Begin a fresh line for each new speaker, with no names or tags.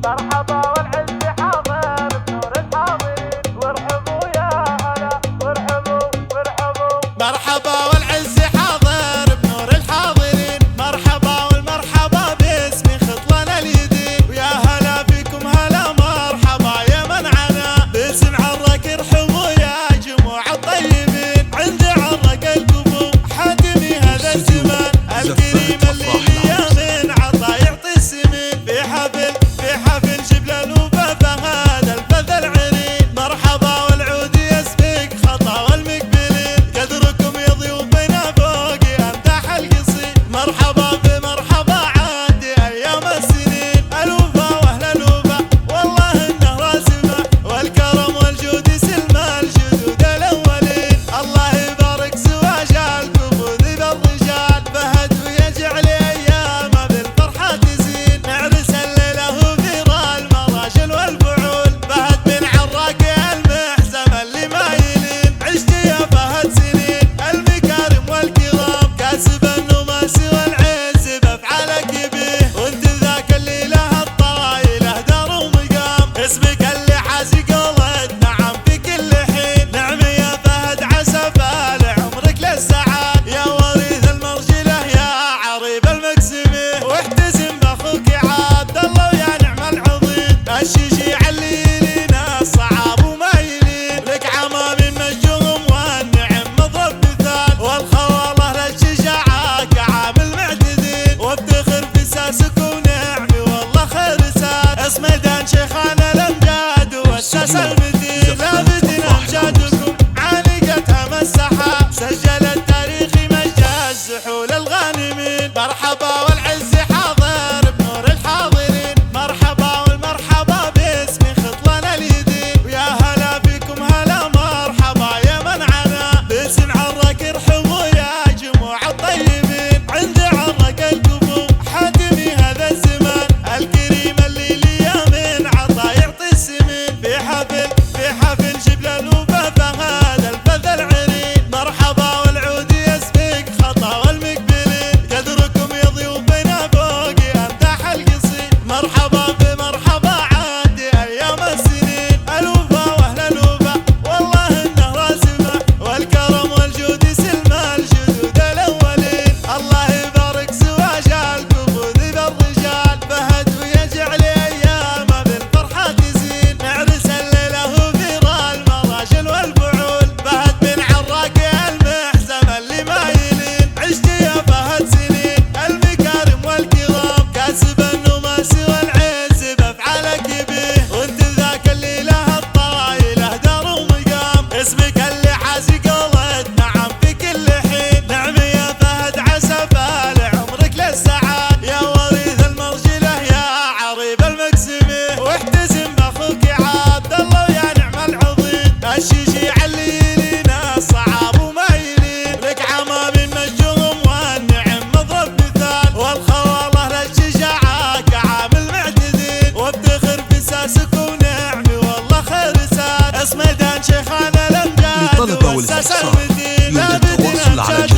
مرحبا والعز حاضر بنور الحاضرين، وارحبوا يا هلا وارحبوا وارحبوا.
مرحبا والعز حاضر بنور الحاضرين، مرحبا والمرحبا باسمي خطلنا اليدين، ويا هلا فيكم هلا مرحبا يا من عنا باسم عرك ارحبوا يا جموع الطيبين. عندي عرك الكفو حاتمي هذا الزمان الكريم اللي يا من عطا يعطي السمين. في حفل جبل الوفا فهذا الفذ العرين، مرحبا والعود يسبق خطا والمقبلين، قدركم يا ضيوفنا فوقي امدح القصيد. مرحبا بمرحبا عادي ايام السنين، الوفا واهل الوفا والله انه راسمه، والكرم والجود سلم الجدود الاولين. الله يبارك زواج الكفو ذي بالرجال، فهد ويجعل ايامه بالفرحه تزين. نعرس الليله وفيرا المراجل والفعول، فهد بن عراك المحزم اللي ما يلين. عشت يا فهد سنين المكارم والكرام، كاسب النماس والعز بافعالك بيه، وانت ذاك اللي له الطايله دار ومقام، اسمك اللي حازي قولت نعم في كل حين. نعم يا فهد عسى فال عمرك للسعاد، يا وريث المرجله يا عريب المقسمه، واحتزم باخوك عبد الله ويا نعم العظيم. الشيشيع اللي يلينا الصعاب وما يلين، لك عمام مجوم والنعم مضرب مثال، والخواله للشجاعه كعامل معتدين، وافتخر في ساسك ونعمي والله خير ساد. اسم ميدان شيخان الامجاد واسس المدين، لابدين امجادكم عانقتها مسحه، سجل التاريخ مجد الزحول الغانمين. مرحبا والعز حاضر بنور الحاضرين، مرحبا والمرحبا باسمي خطلنا اليدين، ويا هلا فيكم هلا مرحبا يا من عنا باسم عرك ارحبوا يا جموع الطيبين. عندي عرك الكفو حاتمي هذا الزمان الكريم اللي يا من عطا يعطي السمين. في حفل جبل الوفا فهذا الفذ العرين، مرحبا والعود يسبق خطا والمقبلين، قدركم يا ضيوفنا فوقي امدح القصيد. مرحبا بمرحبا عادي ايام السنين، الوفا واهل الوفا والله انه راسمه، والكرم والجود سلم الجدود الاولين. الله يبارك زواج الكفو ذي بالرجال، فهد ويجعل ايامه بالفرحه تزين. نعرس الليله وفيرا المراجل والفعول، فهد بن عراك المحزم اللي ما يلين. عشت يا فهد سنين المكارم والكرام، كاسب النماس والعز بافعالك بيه، وانت ذاك اللي له الطايله دار ومقام، اسمك اللي حازي قولت نعم في كل حين. نعم يا فهد عسى فال عمرك للسعاد، يا وريث المرجله يا عريب المقسمه، واحتزم باخوك عبد الله ويا نعم العظيم. الشيشيع اللي يلينا الصعاب وما يلين، لك عمام مجوم والنعم مضرب مثال، والخواله للشجاعه كعامل معتدين، وافتخر في ساسك ونعمي والله خير ساد. اسم ميدان شيخان الامجاد
للطلبة
واسس
والاستفسار
المدين،
يرجى
لابدين
التواصل على
امجاد